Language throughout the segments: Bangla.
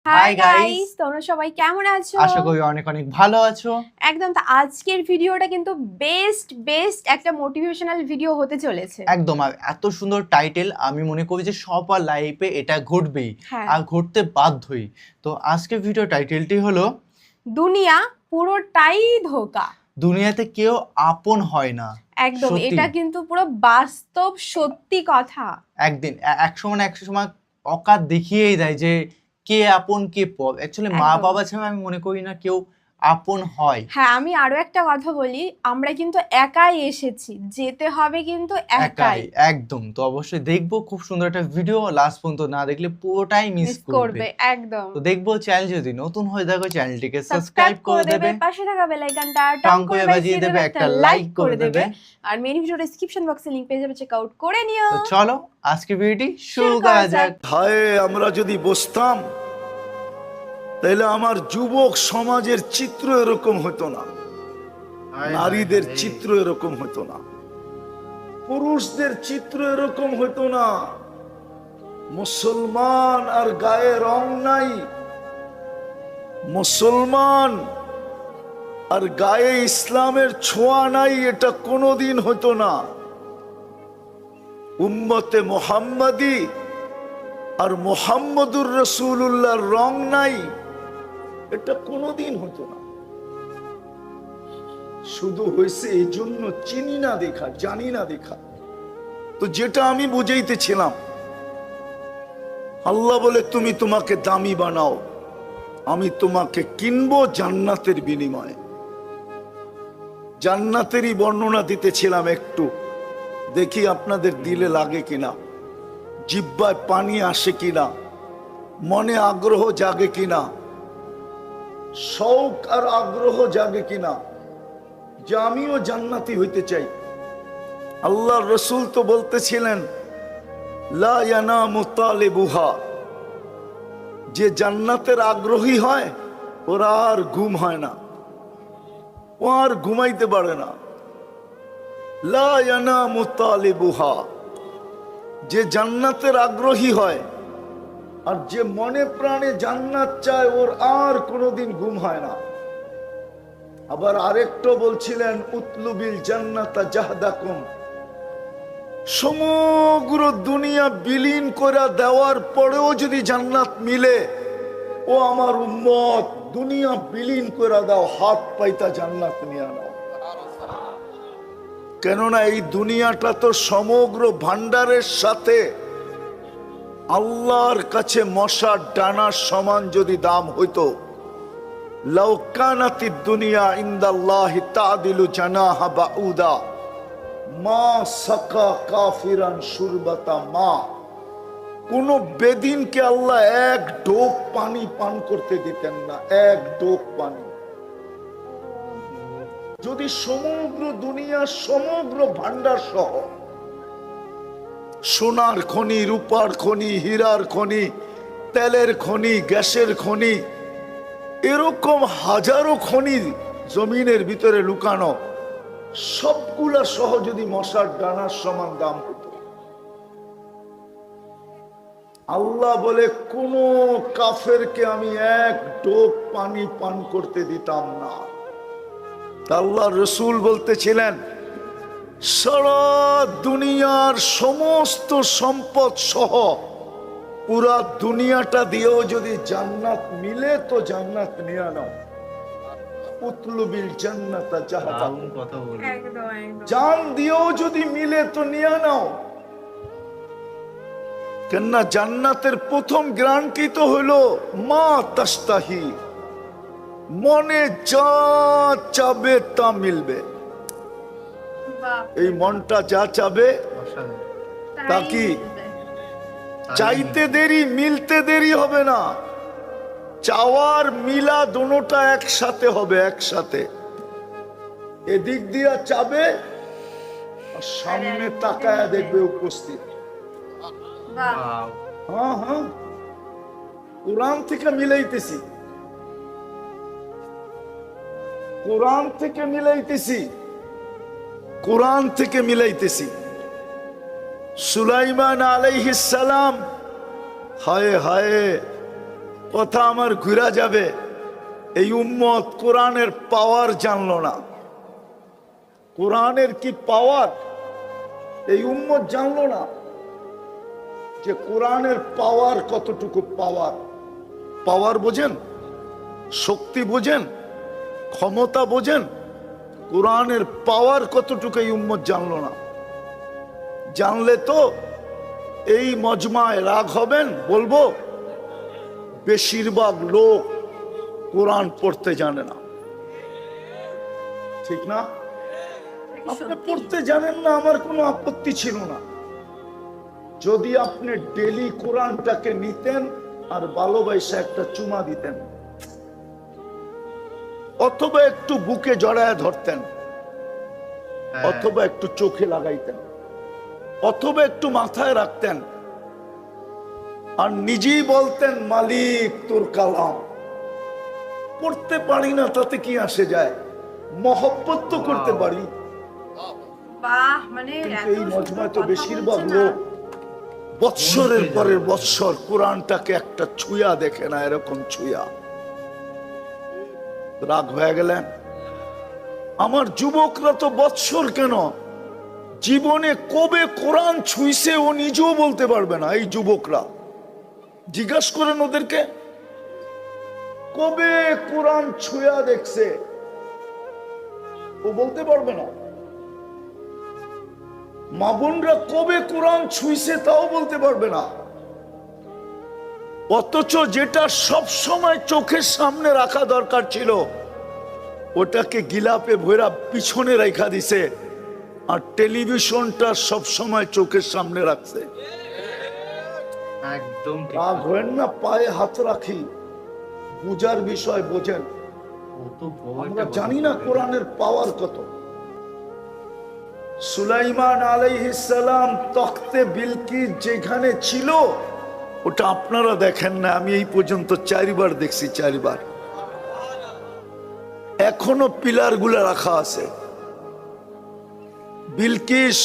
হাই গাইস, তোমরা সবাই কেমন আছো? আশা করি অনেক অনেক ভালো আছো। একদম। তো আজকের ভিডিওটা কিন্তু বেস্ট একটা মোটিভেশনাল ভিডিও হতে চলেছে। একদম। আর এত সুন্দর টাইটেল, আমি মনে করি যে সবার লাইফে এটা ঘটবেই, হ্যাঁ। আর ঘটতে বাধ্যই। তো আজকের ভিডিও টাইটেলটি হলো দুনিয়া পুরোটাই ধোঁকা। দুনিয়াতে কেউ আপন হয় না। একদম, সত্যি। এটা কিন্তু পুরো বাস্তব সত্যি কথা। একদিন একশো সময় অকাত দেখিয়েই দেয় যে কে আপন কে পর। অ্যাকচুয়ালি মা একদম। বাবা ছাড়া আমি মনে করি না কেউ আপন হয়। হ্যাঁ, আমি আরো একটা কথা বলি, আমরা কিন্তু একাই এসেছি, যেতে হবে কিন্তু একাই। একদম। তো অবশ্যই দেখবো, খুব সুন্দর একটা ভিডিও, লাস্ট পর্যন্ত না দেখলে পুরোটাই মিস করবে। একদম। তো দেখবো, চ্যানেল যদি নতুন হয়ে থাকো চ্যানেলটিকে সাবস্ক্রাইব সাবস্ক্রাইব করে দেবে, পাশে থাকা বেল আইকনটা টং করে বাজিয়ে দেবে, একটা লাইক করে দেবে। আর মেন ভিডিও ডেসক্রিপশন বক্সে লিংক পেয়ে যাবে, চেক আউট করে নিও। তো চলো আজকে ভিডিওটি শুরু করা যাক। হায়, আমরা যদি বসতাম তাহলে আমার যুবক সমাজের চিত্র এরকম হতো না, নারীদের চিত্র এরকম হতো না, পুরুষদের চিত্র এরকম হতো না। মুসলমান আর গায়ে রং নাই, মুসলমান আর গায়ে ইসলামের ছোঁয়া নাই, এটা কোনোদিন হতো না। উম্মতে মুহাম্মাদি আর মুহাম্মদুর রাসূলুল্লাহর রং নাই, এটা কোনোদিন হতো না। শুধু হয়েছে এই জন্য চিনি না দেখা, জানি না দেখা। তো যেটা আমি বুঝাইতেছিলাম, আল্লাহ বলে তুমি তোমাকে দামি বানাও, আমি তোমাকে কিনবো জান্নাতের বিনিময়ে। জান্নাতেরই বর্ণনা দিতেছিলাম একটু, দেখি আপনাদের দিলে লাগে কিনা, জিহ্বায় পানি আসে কিনা, মনে আগ্রহ জাগে কিনা, শৌক আর আগ্রহ জাগে কিনা যে আমিও জান্নাতি হইতে চাই। আল্লাহর রাসূল তো বলতেছিলেন, লা ইয়ানামু তালিবুহা, যে জান্নাতের আগ্রহী হয় ওরা আর ঘুম হয় না, ও আর ঘুমাইতে পারে না। লা ইয়ানামু তালিবুহা, যে জান্নাতের আগ্রহী হয় আর যে মনে প্রাণে জান্নাত চায় ওর আর কোনোদিন ঘুম হয় না। আবার আরেকটা বলছিলেন, উতলুবিল জান্নাতা জাহদাকুম, সমগ্র দুনিয়া বিলীন করে দেওয়ার পরেও যদি জান্নাত মিলে, ও আমার উম্মত দুনিয়া বিলীন করে দাও, হাত পাইতা জান্নাত নিয়ে নাও। কেননা এই দুনিয়াটা তো সমগ্র ভান্ডারের সাথে আল্লাহর কাছে মশার ডানার সমান যদি দাম হইতো, লাউ কানাতিদ দুনিয়া ইনদাল্লাহি তাদিলু জানাহা বাউদা মা সাকা কাফিরান শুরবাতা মা, কোন বেদিনকে আল্লাহ এক ডোক পানি পান করতে দিতেন না, এক ডোক পানি। যদি সমগ্র দুনিয়া সমগ্র ভান্ডার সহ সোনার খনি, রূপার খনি, হীরার খনি, তেলের খনি, গ্যাসের খনি, এরকম হাজারো খনি জমিনের ভিতরে লুকানো, সবগুলা সহ যদি মশার ডানার সমান দাম হতো, আল্লাহ বলে কোন কাফেরকে আমি এক ডোক পানি পান করতে দিতাম না। আল্লাহ রসুল বলতেছিলেন, সারা দুনিয়ার সমস্ত সম্পদ সহ পুরা দুনিয়াটা দিয়েও যদি জান্নাত মিলে তো জান্নাত নিয়ে নাও। উতলুবিল জান্নাতা জাহদাকুম, জান দিয়েও যদি মিলে তো নিয়ে নাও। কেননা জান্নাতের প্রথম গ্যারান্টি তো হলো মা তাস্তাহি, মনে যা চাবে তা মিলবে। এই মনটা যা চাবে তা কি চাইতে দেরি, মিলতে দেরি হবে না। চাওয়ার মিলা দুটোটা একসাথে হবে, একসাথে। এদিক দিয়া চাবে আর সামনে তাকায়া দেখবে উপস্থিত। হ্যাঁ হ্যাঁ, কোরআন থেকে মিলাইতেছি, কোরআন থেকে মিলাইতেছি, কোরআন থেকে মিলাইতেছি। সুলাইমান আলাইহিস সালাম, হায় হায়, কথা আমার ঘুরা যাবে, এই উম্মত কোরআনের পাওয়ার জানলো না। কোরআনের কি পাওয়ার এই উম্মত জানলো না, যে কোরআনের পাওয়ার কতটুকু। পাওয়ার পাওয়ার বোঝেন, শক্তি বোঝেন, ক্ষমতা বোঝেন, কোরআনের পাওয়ার কতটুকু এই উম্মত জানলো না। জানলে তো এই মজমায় রাগ হবেন, বলবো বেশিরভাগ লোক কোরআন পড়তে জানে না, ঠিক না? আপনি পড়তে জানেন না, আমার কোনো আপত্তি ছিল না, যদি আপনি ডেলি কোরআনটাকে নিতেন আর ভালোবাসা একটা চুমা দিতেন, অথবা একটু বুকে জড়ায় ধরতেন, অথবা একটু চোখে লাগাইতেন, অথবা একটু মাথায় রাখতেন, আর নিজেই বলতেন মালিক তোর কালাম। পড়তে পারি না তাতে কি আসে যায়, মহব্বত তো করতে পারি। বাহ, মানে কিন্তু এই মজমায় তো বেশিরভাগ লোক বৎসরের পরের বৎসর কোরআনটাকে একটা ছুঁয়া দেখে না, এরকম ছুঁয়া। রাগ হয়ে গেলেন? আমার যুবকরা তো বৎসর কেন, জীবনে কবে কোরআন ছুঁইছে ও নিজেও বলতে পারবে না। এই যুবকরা জিজ্ঞাসা করেন ওদেরকে, কবে কোরআন ছুঁয়া দেখছে, ও বলতে পারবে না। মা বোনরা কবে কোরআন ছুঁইছে তাও বলতে পারবে না। অথচ যেটা সব সময় চোখের সামনে রাখা দরকার ছিল, ওটাকে গিলাপে ভরা পিছনে রেখা দিছে, আর টেলিভিশনটা সব সময় চোখের সামনে রাখছে। একদম ঠিক রাগ হয়েন না, পায়ে হাত রাখি, বুঝার বিষয় বোঝেন। আমরা জানি না কোরআনের পাওয়ার কত। সুলাইমান আলাইহিস সালাম তখতে বিলকিস যেখানে ছিল, ওটা আপনারা দেখেন না, আমি এই পর্যন্ত 4 বার দেখছি, 4 বার। এখনো পিলার গুলা রাখা আছে। বিলকিস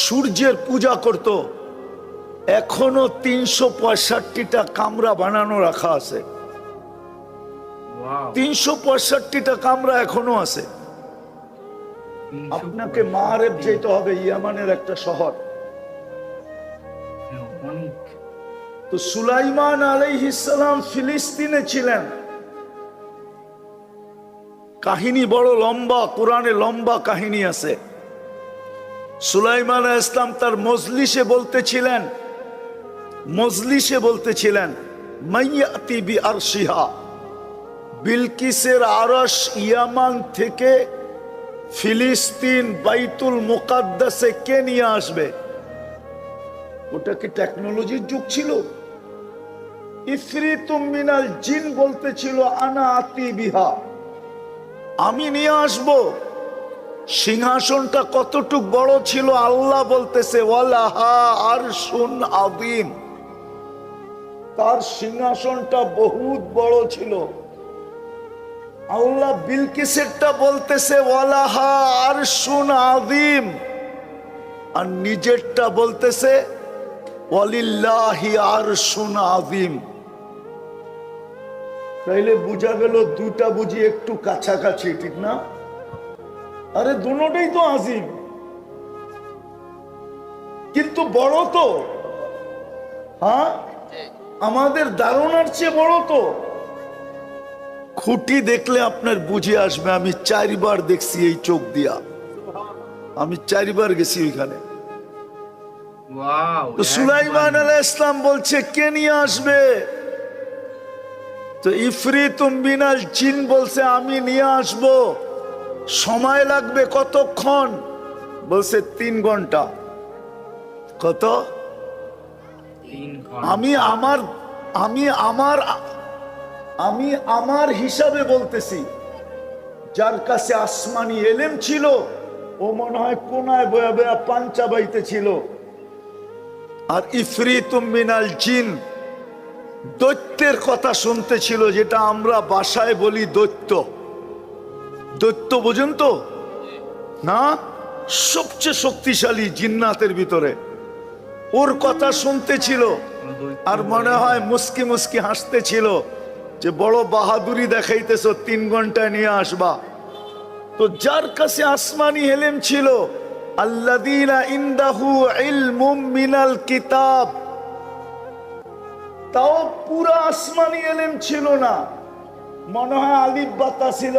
সূর্যের পূজা করত, এখনো 365টা কামরা বানানো রাখা আছে। 365টা কামরা এখনো আছে। আপনাকে মারেব যেতে হবে, ইয়ামানের একটা শহর। তো সুলাইমান আলাইহিস সালাম ফিলিস্তিনে ছিলেন। কাহিনী বড় লম্বা, কোরআনে লম্বা কাহিনী আছে। সুলাইমান আলাইহিস সালাম তার মজলিসে বলতেছিলেন মাইয়াতি বি আরশিহা, বিলকিসের আরশ ইয়ামান থেকে ফিলিস্তিন বাইতুল মুকাদ্দাসে কে নিয়ে আসবে? ওটা কি টেকনোলজির যুগ ছিল? ইফরিতুম মিনাল জিন বলতেছিল আনা আতি বিহা, আমি নিয়ে আসব। সিংহাসনটা কতটুক বড় ছিল আল্লাহ বলতেছে ওয়ালাহা আরশুন আযীম, তার সিংহাসনটা বহুত বড় ছিল। আল্লাহ বিলকিসেরটা বলতেছে ওয়ালাহা আরশুন আযীম, আর নিজেরটা বলতেছে ওয়ালিল্লাহি আরশুন আযীম। তাইলে বুঝা গেল দুটা বুঝি একটু কাছাকাছি, ঠিক না? আরে দুটোটাই তো আযীম, কিন্তু বড় তো। হ্যাঁ, আমাদের ধারণার চেয়ে বড় তো। খুঁটি দেখলে আপনার বুঝে আসবে। আমি 4 বার দেখছি এই চোখ দিয়া, আমি 4 বার গেছি ওইখানে। তো সুলাইমান আলাইহিস সালাম বলছে কে নিয়ে আসবে? তো ইফরিতুম মিনাল জিন বলছে আমি নিয়ে আসব। সময় লাগবে কতক্ষণ? বলছে 3 ঘন্টা। কত? 3 ঘন্টা। আমি আমার হিসাবে বলতেছি, যার কাছে আসমানি এলেম ছিল ও মনে হয় কোনায় বয়া বয়া পাঞ্চা বাইতে ছিল। আর ইফরিতুম মিনাল জিন দৈত্যের কথা শুনতেছিল, যেটা আমরা ভাষায় বলি দৈত্য। দৈত্য বোঝেন তো না? সবচেয়ে শক্তিশালী জিন্নাতের ভিতরে, ওর কথা শুনতেছিল। আর মনে হয় মুস্কি মুস্কি হাসতেছিল যে বড় বাহাদুরি দেখাইতেছো, 3 ঘন্টায় নিয়ে আসবা। তো যার কাছে আসমানি ইলম ছিল, আল্লাযীনা ইনদাহু ইলমুম মিনাল কিতাব, তাও পুরা আসমানি ইলম ছিল না, মনে হয় আলিফ বাতা ছিল,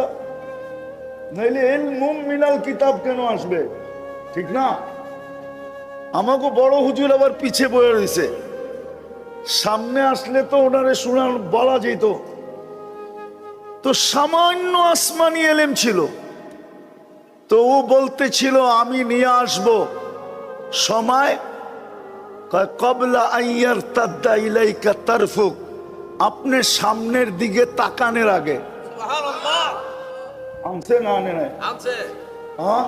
নইলে ইলমুম মিনাল কিতাব কেন আসবে? ঠিক না? আমাকে বড় হুজুর আবার পিছে বয়ে রয়েছে, সামনে আসলে তো ওনারে শোনা বলা যেত। তো সামান্য আসমানি ইলম ছিল, তো ও বলতেছিল আমি নিয়ে আসব সময়, কবলা আইয়ার তাদ্দা ইলাইকা তারফুক, আপনি সামনের দিকে তাকানের আগে। আনছে না আনে নাই? হ্যাঁ,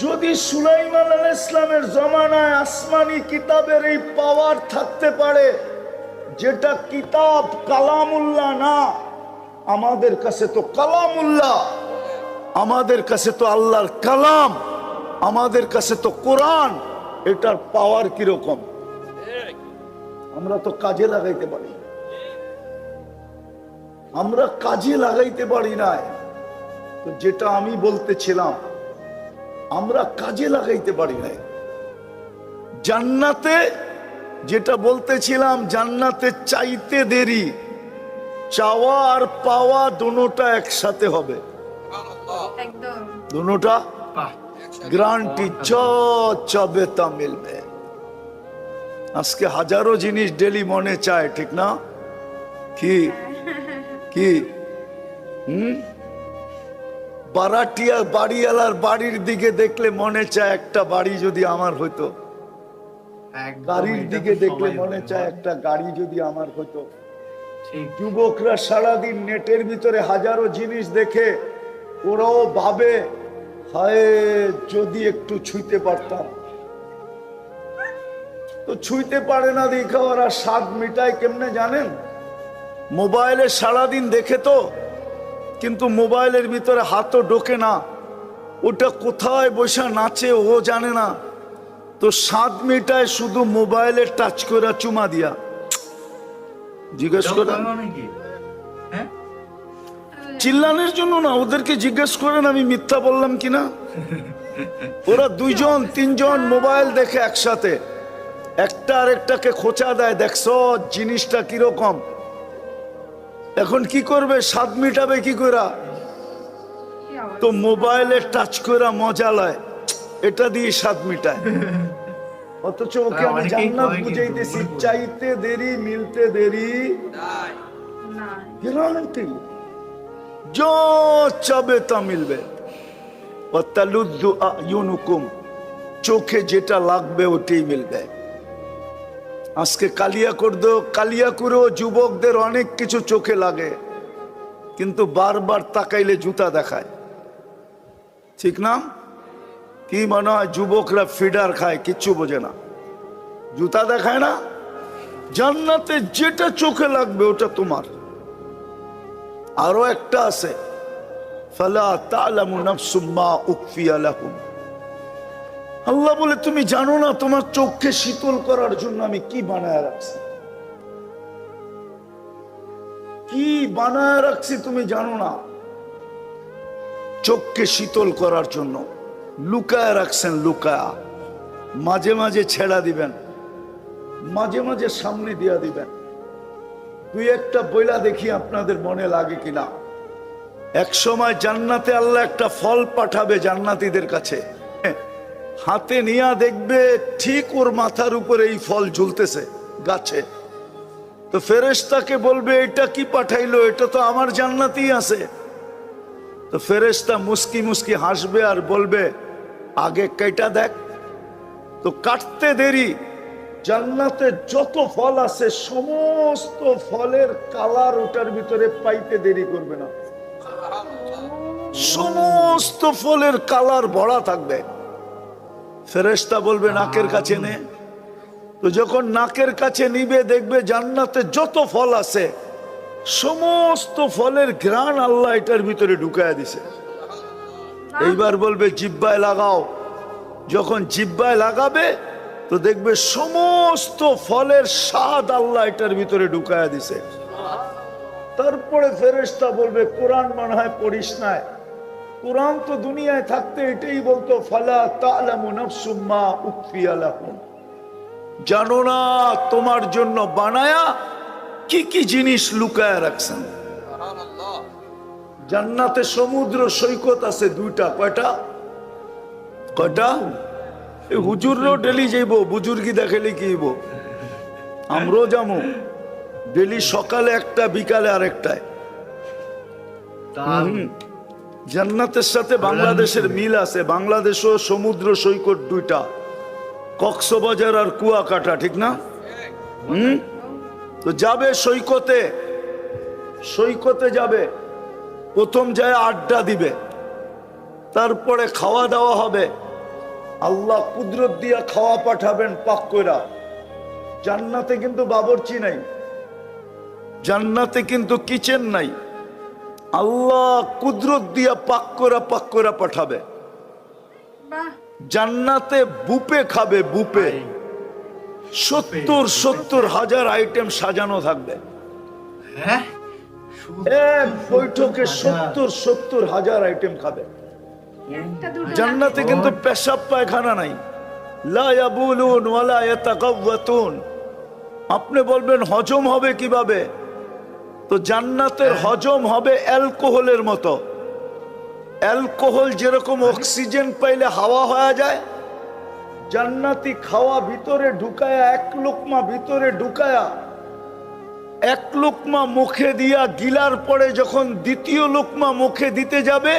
যদি সুলাইমান আলাইহিস সালামের জমানায় আসমানি কিতাবের এই পাওয়ার থাকতে পারে, যেটা কিতাব কালামুল্লাহ না, আমাদের কাছে তো কালামুল্লাহ, আমাদের কাছে তো আল্লাহর কালাম, আমাদের কাছে তো কোরআন, এটার পাওয়ার কিরকম আমরা তো কাজে লাগাইতে পারি, আমরা কাজে লাগাইতে পারি না। তো যেটা আমি বলতেছিলাম, আমরা কাজে লাগাইতে পারি না। জান্নাতে যেটা বলতেছিলাম, জান্নাতে চাইতে দেরি, চাওয়া আর পাওয়া দুটোটা একসাথে হবে, একদম দুটোটা গ্যারান্টি, চাবে তা মিলবে। আজকে হাজারো জিনিস ডেলি মনে চায়, ঠিক না? কি কি বারাটিয়া বাড়িওয়ালার বাড়ির দিকে দেখলে মনে চায় একটা বাড়ি যদি আমার হইতো, গাড়ির দিকে দেখলে মনে চায় একটা গাড়ি যদি আমার হইতো। যুবকরা সারাদিন নেটের ভিতরে হাজারো জিনিস দেখে, ওরাও ভাবে হায় যদি একটু ছুঁইতে পারতাম। তো ছুঁইতে পারে না দেখে ওরা স্বাদ মিটায় কেমনে জানেন? মোবাইলে সারাদিন দেখে তো, কিন্তু মোবাইলের ভিতরে হাতও ঢোকে না, ওটা কোথায় বসে নাচে ও জানে না। তো স্বাদ মিটায় শুধু মোবাইলে টাচ করে চুমা দিয়া। জিজ্ঞেস করেন, চিল্লানোর জন্য না, ওদেরকে জিজ্ঞেস করেন আমি মিথ্যা বললাম কিনা। ওরা 2-3 মোবাইল দেখে একসাথে, একটা আরেকটাকে খোঁচা দেয়, দেখছো জিনিসটা কিরকম। এখন কি করবে? স্বাদ মিটাবে কি করে? তো মোবাইলে টাচ করে মজা লয়, এটা দিয়ে স্বাদ মিটায়। অথচ ওকে আমি জান্নাত বুঝাইতেছি, চাইতে দেরি মিলতে দেরি গ্যারান্টি, जो চাবে তা মিলবে। ওয়াতালুদ্দু আয়ুনুকুম, চোখে যেটা লাগবে ওটাই মিলবে। আজকে কালিয়াকুরেও যুবকদের অনেক কিছু চোখে লাগে, কিন্তু বারবার তাকাইলে জুতা দেখায়, ঠিক না? কি মনে হয় যুবকরা ফিডার খায়, কিচ্ছু বোঝে না, জুতা দেখায় না। জান্নাতে যেটা চোখে লাগবে ওটা তোমার। আরো একটা আছে, ফালা তা'লামু নাফসুম মা উখফিয়া লাহুম, আল্লাহ বলে তুমি জানো না তোমার চোখকে শীতল করার জন্য আমি কি বানায় রাখছি, কি বানায় রাখছি তুমি জানো না। চোখকে শীতল করার জন্য লুকায় রাখছেন, লুকায়া, মাঝে মাঝে ছেড়া দিবেন, মাঝে মাঝে সামনে দিয়া দিবেন। 2-1টা বইলা দেখি আপনাদের মনে লাগে কিনা। এক সময় জান্নাতে আল্লাহ একটা ফল পাঠাবে জান্নাতীদের কাছে, হাতে নিয়া দেখবে ঠিক ওর মাথার উপরে এই ফল ঝুলতেছে গাছে। তো ফেরেশতাকে বলবে এটা কি পাঠাইলো, এটা তো আমার জান্নাতেই আছে। তো ফেরেশতা মুস্কি মুস্কি হাসবে আর বলবে আগে কেটা দেখ। তো কাটতে দেরি, জান্নাতে যত ফল আছে সমস্ত ফলের কালার ওটার ভিতরে পাইতে দেরি করবে না, সমস্ত ফলের কালার ভরা থাকবে। ফেরেশতা বলবে নাকের কাছে নে। তো যখন নাকের কাছে নিবে দেখবে জান্নাতে যত ফল আছে সমস্ত ফলের ঘ্রাণ আল্লাহ এটার ভিতরে ঢুকায় দিছে। এইবার বলবে জিহ্বায় লাগাও। যখন জিহ্বায় লাগাবে তো তো দেখবে সমস্ত ফলের স্বাদ আল্লাহ এটার ভিতরে ঢুকায়া দিছে। তারপরে ফেরেশতা বলবে কোরআন মনে হয় পড়িস নাই। কোরআন তো দুনিয়ায় থাকতে এটাই বলতো, ফালা তা'লামু নাফসুম মা উখফিয়া লাহুম, জানো না তোমার জন্য বানায়া কি কি জিনিস লুকায়া রাখছেন। জান্নাতে সমুদ্র সৈকত আছে দুইটা। কয়টা? কয়টা? হুজুরও ডেলি যাইব, বুজুর্গি দেখালে কি হইব? আমরাও যাবো ডেলি, সকালে একটা বিকালে আরেকটায়। জান্নাতের সাথে বাংলাদেশের মিল আছে। বাংলাদেশও সমুদ্র সৈকত দুইটা, কক্সবাজার আর কুয়াকাটা, ঠিক না? তো যাবে সৈকতে, সৈকতে যাবে, প্রথম যায় আড্ডা দিবে, তারপরে খাওয়া দাওয়া হবে। আল্লাহ কুদরত দিয়া খাওয়া পাঠাবেন পাক কইরা। জান্নাতে কিন্তু বাবরচি নাই, জান্নাতে কিন্তু কিচেন নাই। আল্লাহ কুদরত দিয়া পাক কইরা পাঠাবে। জান্নাতে বুপে খাবে, বুপে 70,000 আইটেম সাজানো থাকবে। এক বৈঠকে 70,000 আইটেম খাবে। জান্নাতে কিন্তু পেশাব পায়খানা নাই। লা ইয়াবুলুন ওয়ালা ইয়াতাকাওয়াতুন। আপনি বলবেন হজম হবে কিভাবে? তো জান্নাতের হজম হবে অ্যালকোহলের মতো। অ্যালকোহল যেরকম অক্সিজেন পাইলে হাওয়া হয়ে যায়, জান্নাতি খাওয়া ভিতরে ঢুকায়া, এক লোকমা ভিতরে ঢুকায়া, এক লোকমা মুখে দিয়া গিলার পরে যখন দ্বিতীয় লোকমা মুখে দিতে যাবে,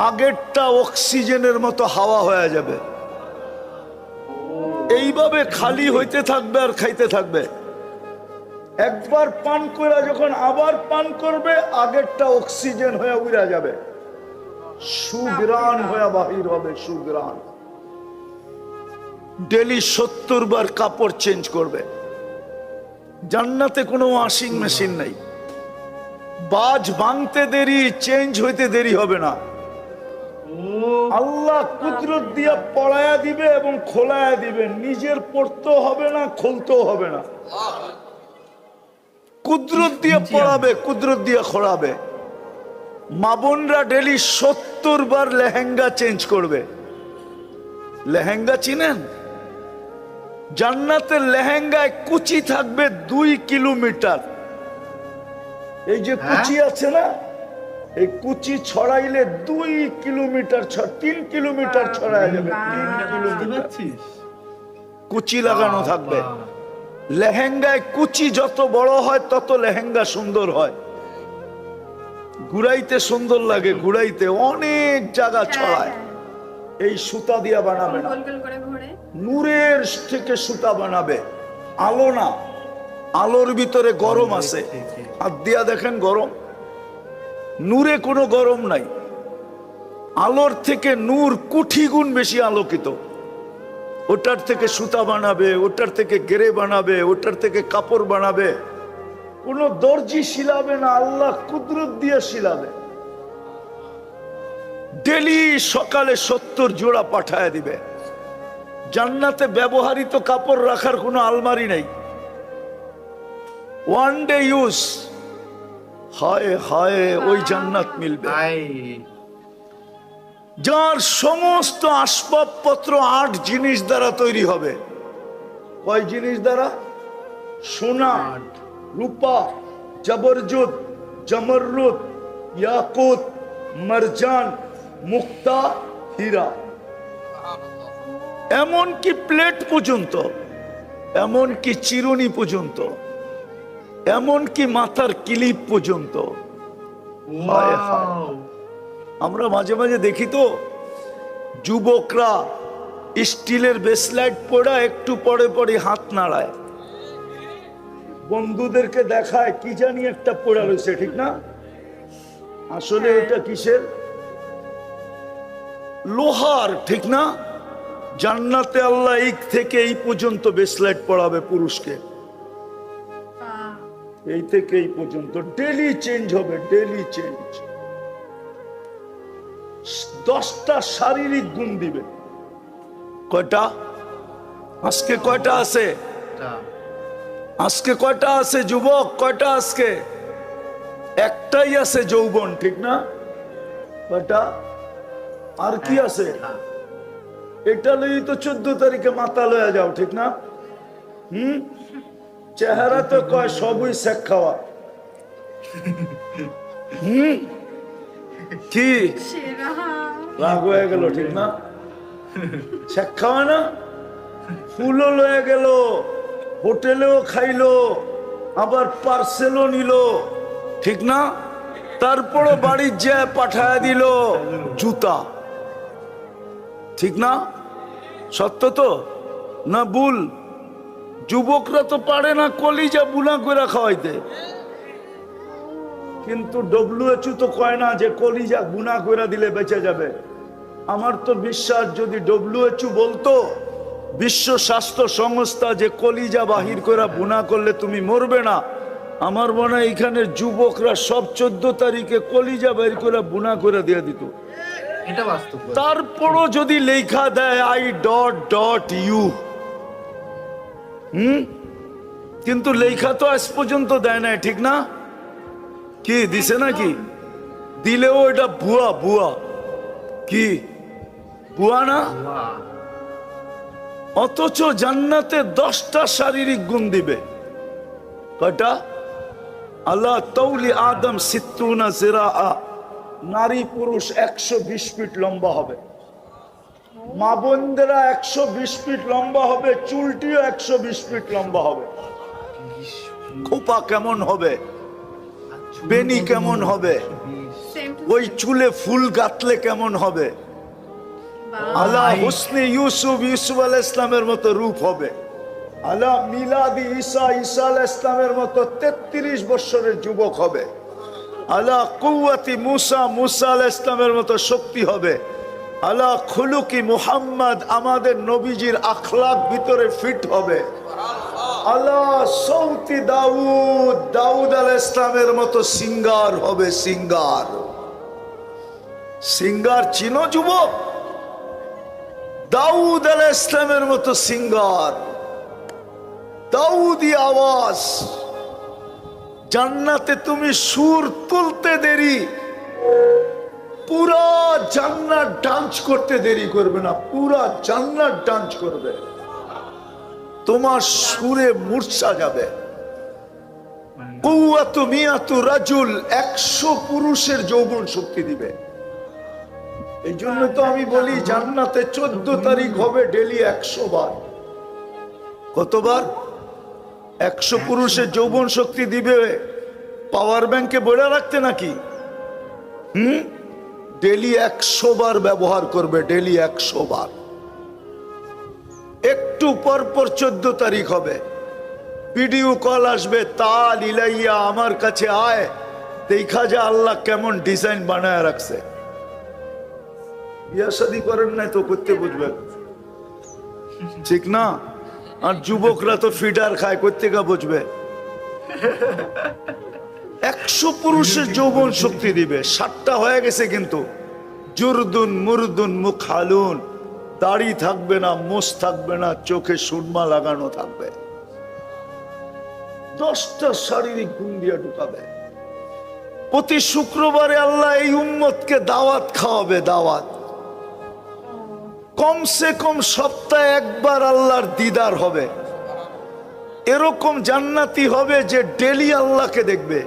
আগেরটা অক্সিজেনের মতো হাওয়া হয়ে যাবে। এইভাবে খালি হইতে থাকবে আর খাইতে থাকবে। একবার পান করে যখন আবার পান করবে, আগেরটা অক্সিজেন হয়ে উড়া যাবে, সুগ্রাণ হয়ে বাহির হবে, সুগ্রাণ। ডেলি 70 বার কাপড় চেঞ্জ করবে। জান্নাতে কোনো ওয়াশিং মেশিন নাই। বাজ ভাঙতে দেরি, চেঞ্জ হইতে দেরি হবে না। আল্লাহ কুদরত দিয়া পড়ায়া দিবে এবং খোলায়া দিবে। নিজের পড়তেও হবে না, খুলতেও হবে না। কুদরত দিয়ে পড়াবে, কুদরত দিয়ে খোলাবে। মা বোনরা ডেলি 70 বার লেহেঙ্গা চেঞ্জ করবে। লেহেঙ্গা চিনেন? জান্নাতের লেহেঙ্গায় কুচি থাকবে 2 কিলোমিটার। এই যে কুচি আছে না, এই কুচি ছড়াইলে 2 কিলোমিটার, 3 কিলোমিটার ছড়ায় যাবে। 3 কিলোমিটার কুচি লাগানো থাকবে। লেহেঙ্গায় কুচি যত বড় হয় তত লেহেঙ্গা সুন্দর হয়। ঘুরাইতে সুন্দর লাগে, ঘুরাইতে অনেক জায়গা ছড়ায়। এই সুতা দিয়া বানাবে না, নূরের থেকে সুতা বানাবে। আলো না, আলোর ভিতরে গরম আছে। হাত দিয়া দেখেন গরম, নূরে কোনো গরম নাই। আলোর থেকে নূর কোটি গুণ বেশি আলোকিত। ওটার থেকে সুতা বানাবে, ওটার থেকে গেরে বানাবে, ওটার থেকে কাপড় বানাবে। কোনো দর্জি শিলাবে না, আল্লাহ কুদরত দিয়ে শিলাবে। ডেলি সকালে 70 জোড়া পাঠায় দিবে। জান্নাতে ব্যবহৃত কাপড় রাখার কোনো আলমারি নাই, ওয়ান ডে ইউজ। হায় হায়, ওই জান্নাত মিলবে যার সমস্ত আসবাবপত্র 8 জিনিস দ্বারা তৈরি হবে। কয় জিনিস দ্বারা? সোনা, রূপা, জবরজুদ, জমরুদ, ইয়াকুত, মারজান, মুক্তা, হীরা। এমন কি প্লেট পর্যন্ত, এমন কি চিরুনি পর্যন্ত, এমন কি মাথার ক্লিপ পর্যন্ত। হায় হায়, আমরা মাঝে মাঝে দেখি তো যুবকরা স্টিলের ব্রেসলেট পরা একটু পরে পরে হাত নাড়ায়, বন্ধুদেরকে দেখায় কি জানি একটা পড়া রয়েছে, ঠিক না? আসলে এটা কিসের? লোহার, ঠিক না? জান্নাতে আল্লাহ এই থেকে এই পর্যন্ত ব্রেসলেট পরাবে পুরুষকে, এই থেকে এই পর্যন্ত। ডেলি চেঞ্জ হবে, ডেলি চেঞ্জ। 10টা শারীরিক গুণ দিবে। কয়টা? আজকে কয়টা আছে? আজকে কয়টা আছে যুবক? কয়টা আজকে? একটাই আছে যৌবন, ঠিক না? কয়টা? আর কি আছে? এটা লই তো 14 তারিখে মাথা লয়া যাও, ঠিক না? চেহারা তো কয় সবই শেখ খাওয়া। কি রাগ হয়ে গেল, ঠিক না? শেখ খাওয়া না, ফুলও লয়ে গেল, হোটেলেও খাইলো, আবার পার্সেলও নিল, ঠিক না? তারপরও বাড়ির যে পাঠায় দিল জুতা, ঠিক না? সত্য তো না ভুল? যুবকরা তো পারে না কলিজা বুনা করে খাওয়াইতে, কিন্তু WHO তো কয় না যে কলিজা বুনা করে দিলে বেঁচে যাবে। আমার তো বিশ্বাস যদি WHO বলতো, বিশ্ব স্বাস্থ্য সংস্থা, যে কলিজা বাহির করে বুনা করলে তুমি মরবে না, আমার মনে হয় এখানের যুবকরা সব 14 তারিখে কলিজা বাহির করে বুনা করে দিয়ে দিত। এটা বাস্তব। তারপরও যদি লেখা দেয় I.U, কিন্তু লেখা তো আজ পর্যন্ত দেয় না, ঠিক না? কি দিছে নাকি? দিলেও এটা ভুয়া। ভুয়া কি? ভুয়া না? অথচ জান্নাতে 10টা শারীরিক গুণ দিবে। কয়টা? আল্লাহ তৌলি আদম 60 জিরাআ, নারী পুরুষ 120 ফিট লম্বা হবে। মা বোনদেরা 120 ফিট লম্বা হবে, চুলটিও 120 ফিট লম্বা হবে। খোপা কেমন হবে, বেনি কেমন হবে, ওই চুলে ফুল গাঁথলে কেমন হবে। আলা হুসনে ইউসুফ আলাইহিস ইসলামের মতো রূপ হবে। আলা মিলাদি ঈসা আলাইহিস ইসলামের মতো 33 বছরের যুবক হবে। আলা কুওয়াতি মুসা আলাইহিস ইসলামের মতো শক্তি হবে। আলা খুলুকি মুহাম্মদ, আমাদের নবীজির আখলাক ভিতরে ফিট হবে। আলা সৌতি দাউদ আলাইহিস ইসলামের মতো সিঙ্গার হবে। সিঙ্গার চিনো যুবক? দাউদ আলাইহিস ইসলামের মতো সিঙ্গার, দাউদি আওয়াজ। জান্নাতে তুমি সুর তুলতে দেরি, পুরা জান্নাত ডান্স করতে দেরি করবে না, পুরা জান্নাত ডান্স করবে। তোমার সুরে মূর্ছা যাবে। কুওয়াতু মিয়াতু রাজুল, 100 পুরুষের যৌবন শক্তি দিবে। এই জন্য তো আমি বলি জান্নাতে 14 তারিখ হবে ডেলি 100 বার। কতবার? 100 পুরুষের যৌবন শক্তি দিবে। পাওয়ার ব্যাংকে বলে রাখতে নাকি? ডেলি 100 বার ব্যবহার করবে, ডেলি 100 বার। একটু পর 14 তারিখ হবে, ভিডিও কল আসবে, তাল ইলাইয়া, আমার কাছে আয়, দেখা যায় আল্লাহ কেমন ডিজাইন বানায় রাখছে। বিয়া শাদী করেন নাই তো করতে বুঝবেন, ঠিক না? আর যুবকরা তো ফিডার খায়, করতে গা বুঝবে। 100 পুরুষের যৌবন শক্তি দিবে। 7টা হয়ে গেছে কিন্তু। জুরদুন মুরদুন মুখালুন, দাড়ি থাকবে না, মোষ থাকবে না, চোখে সুরমা লাগানো থাকবে। 10টা শারীরিক গুণ দিয়ে ঢুকাবে। প্রতি শুক্রবারে আল্লাহ এই উম্মতকে দাওয়াত খাওয়াবে, দাওয়াত। কমসে কম সপ্তাহে একবার আল্লাহর দিদার হবে। এরকম জান্নাতি হবে যে ডেলি আল্লাহকে দেখবে।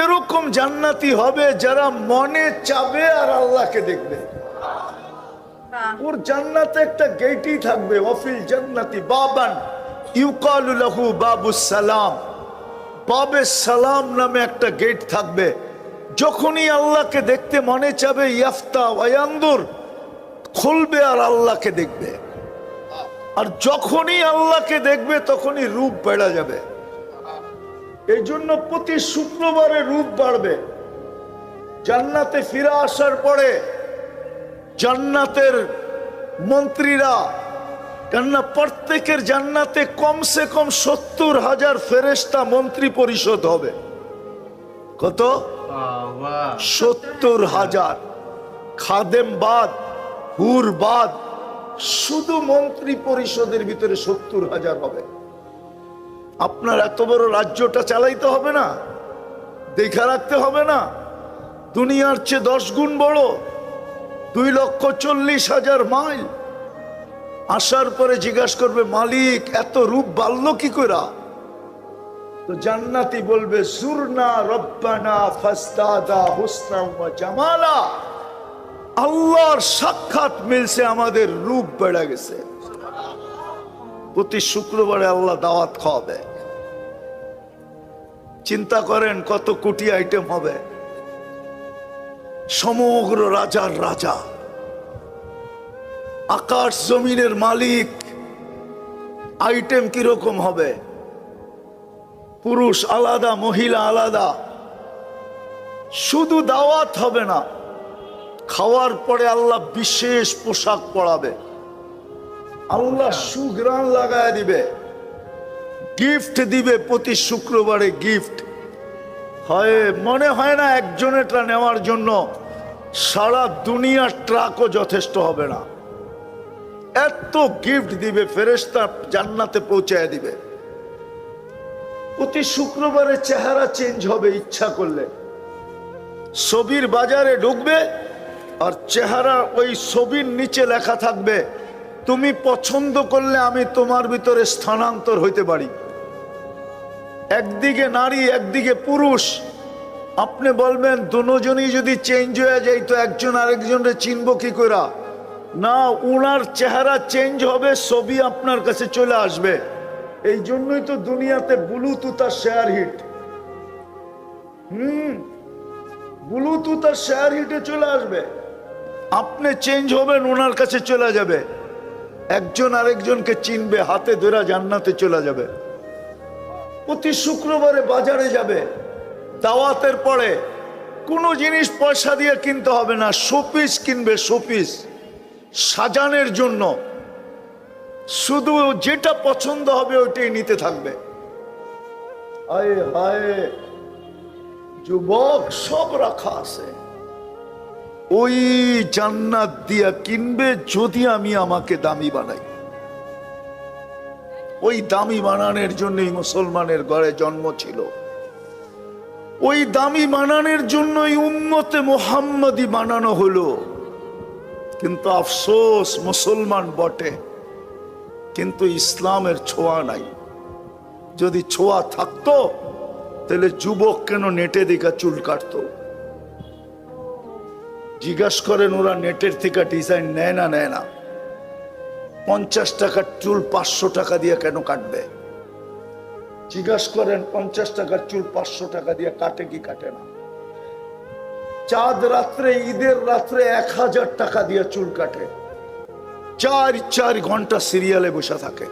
এরকম জান্নাতি হবে যারা মনে চাবে আর আল্লাহকে দেখবে। ওর জান্নাতে একটা গেটই থাকবে, ওয়াফিল জান্নাতি বাবান ইউকালু লাহু বাবুস সালাম, বাবে সালাম নামে একটা গেট থাকবে। যখনই আল্লাহকে দেখতে মনে চাবে, ইয়াফতা ওয়ায়ানদুর, খুলবে আর আল্লাহকে দেখবে। আর যখনই আল্লাহকে দেখবে তখনই রূপ বেড়ে যাবে। এই জন্য প্রতি শুক্রবারে রূপ বাড়বে। জান্নাতে ফিরে আসার পরে জান্নাতের মন্ত্রীরা, কেননা প্রত্যেকের জান্নাতে কমসে কম 70,000 ফেরেশতা মন্ত্রী পরিষদ হবে। কত? 70,000। খাদেম বাদ, হুর বাদ শুধু মন্ত্রী পরিষদের ভিতরে 70,000 হবে। আপনার এত বড় রাজ্যটা চালাইতে হবে না, দেখা রাখতে হবে না? দুনিয়ার চেয়ে 10 গুণ বড়, 2,40,000 মাইল। আসার পরে জিজ্ঞাসা করবে, মালিক এত রূপ বাড়ল কি কইরা? তো জান্নাতি বলবে, সুরনা রব্বানা ফাস্তাদা হুসনা ওয়া জামালা। আল্লাহর সাক্ষাৎ মিলছে, আমাদের রূপ বেড়ে গেছে। প্রতি শুক্রবারে আল্লাহ দাওয়াত খাওয়াবে। চিন্তা করেন কত কোটি আইটেম হবে। সমগ্র রাজার রাজা, আকাশ জমিনের মালিক, আইটেম কিরকম হবে? পুরুষ আলাদা, মহিলা আলাদা। শুধু দাওয়াত হবে না, খাওয়ার পরে আল্লাহ বিশেষ পোশাক পরাবে, আল্লাহ সুঘ্রাণ লাগায় দিবে, গিফট দিবে। প্রতি শুক্রবারে গিফট হয়, মনে হয় না একজনেরটা নেওয়ার জন্য সারা দুনিয়ার ট্রাকও যথেষ্ট হবে না। এত গিফট দিবে, ফেরেশতা জান্নাতে পৌঁছায় দিবে। প্রতি শুক্রবারে চেহারা চেঞ্জ হবে ইচ্ছা করলে। ছবির বাজারে ঢুকবে আর চেহারা ওই ছবির নিচে লেখা থাকবে, তুমি পছন্দ করলে আমি তোমার ভিতরে স্থানান্তর হইতে পারি। একদিকে নারী, একদিকে পুরুষ। আপনি বলবেন দুজনই যদি চেঞ্জ হয়ে যায় তো একজন আরেকজনকে চিনব কি করে? না, উনার চেহারা চেঞ্জ হবে, ছবি আপনার কাছে চলে আসবে। এই জন্যই তো দুনিয়াতে ব্লুটুথ আর শেয়ার হিট। ব্লুটুথ আর শেয়ার হিটে চলে আসবে। আপনি চেঞ্জ হবেন, ওনার কাছে চলে যাবে, একজন আরেকজনকে চিনবে, হাতে ধরে জান্নাতে চলে যাবে। প্রতি শুক্রবারে বাজারে যাবে, দাওয়াতের পরে কোনো জিনিস পয়সা দিয়ে কিনতে হবে না, শোপিস কিনবে, শোপিস সাজানোর জন্য। শুধু যেটা পছন্দ হবে ওইটাই নিতে থাকবে। হায় হায়, যুবক, সব রাখা আছে, ওই জান্নাত দিয়া কিনবে যদি আমি আমাকে দামি বানাই। ওই দামি বানানোর জন্যই মুসলমানের ঘরে জন্ম ছিল, ওই দামি বানানোর জন্যই উম্মতে মুহাম্মাদি বানানো হলো। কিন্তু আফসোস, মুসলমান বটে কিন্তু ইসলামের ছোঁয়া নাই। যদি ছোঁয়া থাকতো তাহলে যুবক কেন নেটে দিকে চুল কাটতো? জিজ্ঞাসা করেন, ওরা নেটের থেকে ডিজাইন নেয় না? নেয় না। 50 টাকার চুল 500 টাকা দিয়ে কেন কাটবে? জিজ্ঞাসা করেন, 50 টাকার চুল 500 টাকা দিয়ে কাটে কি কাটে না? চাঁদ রাত্রে, ঈদের রাত্রে 1000 টাকা দিয়ে চুল কাটে, 4 ঘন্টা সিরিয়ালে বসে থাকে।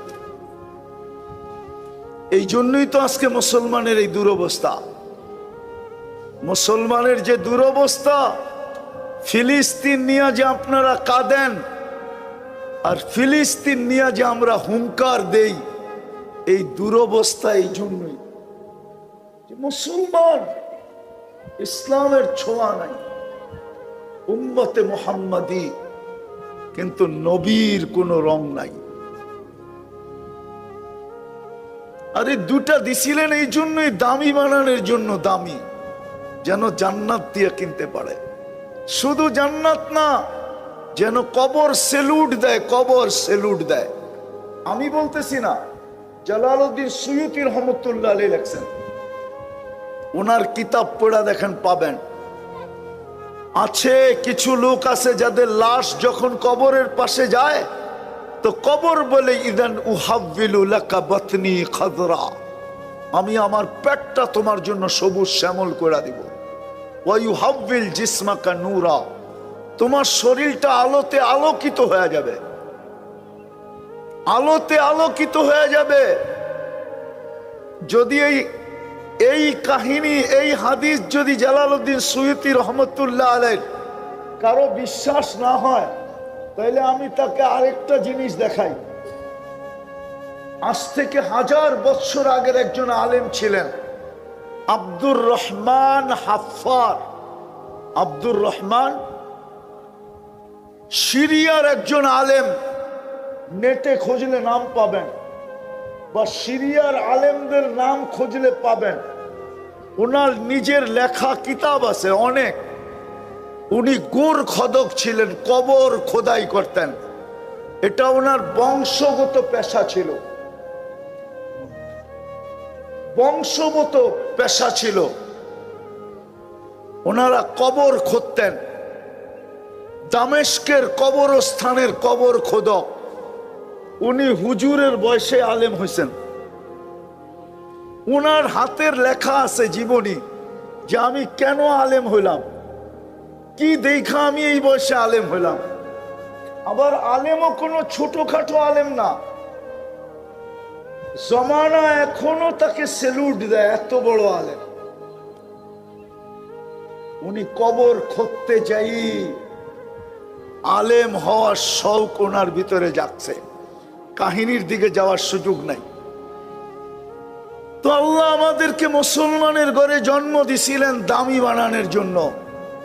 এই জন্যই তো আজকে মুসলমানের এই দুরবস্থা। মুসলমানের যে দুরবস্থা, ফিলিস্তিন নিয়ে যে আপনারা কাঁদেন আর ফিলিস্তিন নিয়ে যে আমরা হুঙ্কার দেই, এই দুরবস্থা এই জন্যই যে মুসলমান, ইসলামের ছোঁয়া নাই, উম্মতে মুহাম্মাদি, কিন্তু নবীর কোনো রং নাই। আরে দুটা দিছিলেন এই জন্যই, দামি বানানোর জন্য, দামি যেন জান্নাত দিয়ে কিনতে পারে। শুধু জান্নাত না, যেন কবর সেলুট দেয়, কবর সেলুট দেয়। আমি বলতেছি না, জালালউদ্দিন সুয়ুতী রহমতুল্লাহ আলাইহি লেখছেন, ওনার কিতাব পড়া দেখেন, পাবেন। আছে কিছু লোক আছে যাদের লাশ যখন কবরের পাশে যায় তো কবর বলে, ইদান উহাব্বিলু লাকা বাতনি খাদরা, আমি আমার পেটটা তোমার জন্য সবুজ শ্যামল করে দিব। ওয়া ইউহাব্বিল জিসমাকা নূরা, তোমার শরীরটা আলোতে আলোকিত হয়ে যাবে, আলোতে আলোকিত হয়ে যাবে। যদি এই কাহিনী, এই হাদিস যদি জালালউদ্দিন সুয়ুতী রহমতুল্লাহ আলাইহি কারো বিশ্বাস না হয়, তাহলে আমি তাকে আরেকটা জিনিস দেখাই। আজ থেকে 1000 বছর আগের একজন আলেম ছিলেন, আব্দুর রহমান হাফফার। আব্দুর রহমান সিরিয়ার একজন আলেম, নেটে খুঁজলে নাম পাবেন, বা সিরিয়ার আলেমদের নাম খুঁজলে পাবেন। ওনার নিজের লেখা কিতাব আছে অনেক। উনি গোর খোদক ছিলেন, কবর খোদাই করতেন। এটা ওনার বংশগত পেশা ছিল, বংশগত পেশা ছিল। ওনারা কবর খুঁড়তেন। দামেস্কের কবরস্থানের কবর খোদক। উনি হুজুরের বয়সে আলেম হয়েছেন। উনার হাতের লেখা আছে জীবনী, যে আমি কেন আলেম হইলাম, কি দেখা আমি এই বয়সে আলেম হইলাম। আবার আলেমও কোনো ছোটখাটো আলেম না, জমানা এখনো তাকে সেলুট দেয়, এত বড় আলেম। উনি কবর খুঁড়তে যাই আলেম হওয়ার শৌক ওনার ভিতরে যাচ্ছে, কাহিনীর দিকে যাওয়ার সুযোগ নাই। তো আল্লাহ আমাদেরকে মুসলমানের ঘরে জন্ম দিছিলেন দামি বানানোর জন্য,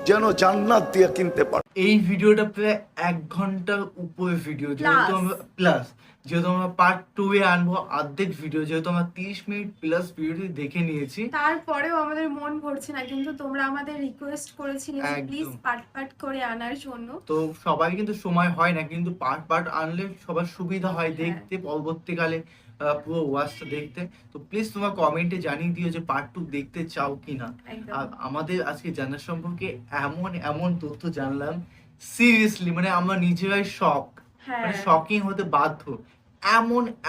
যেন জান্নাত দিয়ে কিনতে পারে। এই ভিডিওটা প্রায় 1 ঘন্টার উপরে ভিডিও, যেহেতু আমরা প্লাস যেহেতু আমরা পার্ট 2 এ আনবো অর্ধেক ভিডিও, যেহেতু আমরা 30 মিনিট প্লাস ভিডিওটি দেখে নিয়েছি। তারপরেও আমাদের মন ভরছে না, কিন্তু তোমরা আমাদের রিকোয়েস্ট করেছিলে যে একদম। প্লিজ পার্ট করে আনার জন্য। তো সবাই কিন্তু সময় হয় না, কিন্তু পার্ট আনলে সবার সুবিধা হয় দেখতে, পরবর্তীকালে পুরো ওয়াচটা দেখতে। তো প্লিজ তোমরা কমেন্টে জানিয়ে দিও যে পার্ট 2 দেখতে চাও কিনা। একদম। আর আমাদের আজকে জানার সম্পর্কে এমন তথ্য জানলাম, সিরিয়াসলি মানে আমরা নিজেরাই শক, মানে শকিং হতে বাধ্য।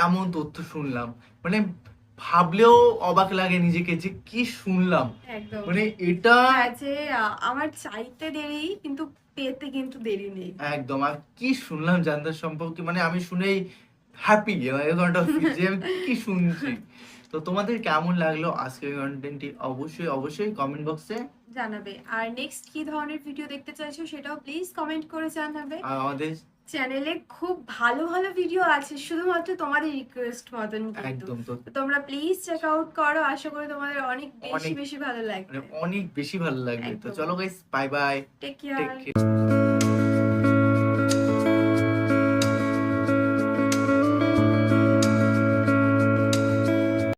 এমন তথ্য শুনলাম, মানে ভাবলেও অবাক লাগে নিজেকে যে কি শুনলাম। একদম। মানে এটা যে আমার চাইতে দেরি, কিন্তু পেতে কিন্তু দেরি নেই। একদম। আর কি শুনলাম জানতার সম্পর্কে, মানে আমি শুনেই হ্যাপি, এরকমটা ফিল যে আমি কি শুনছি। তো তোমাদের কেমন লাগলো আজকের কন্টেন্টটি অবশ্যই কমেন্ট বক্সে জানাবে। আর নেক্সট কি ধরনের ভিডিও দেখতে চাইছো সেটাও প্লিজ কমেন্ট করে জানাবে। আর আমাদের চ্যানেলে খুব ভালো ভিডিও আছে, শুধুমাত্র তোমাদের রিকোয়েস্ট মতন। একদম, তো তোমরা প্লিজ চেক আউট করো, আশা করি তোমাদের অনেক বেশি ভালো লাগবে। অনেক বেশি ভালো লাগবে। তো একদম। চলো guys, bye bye, take take care. Care.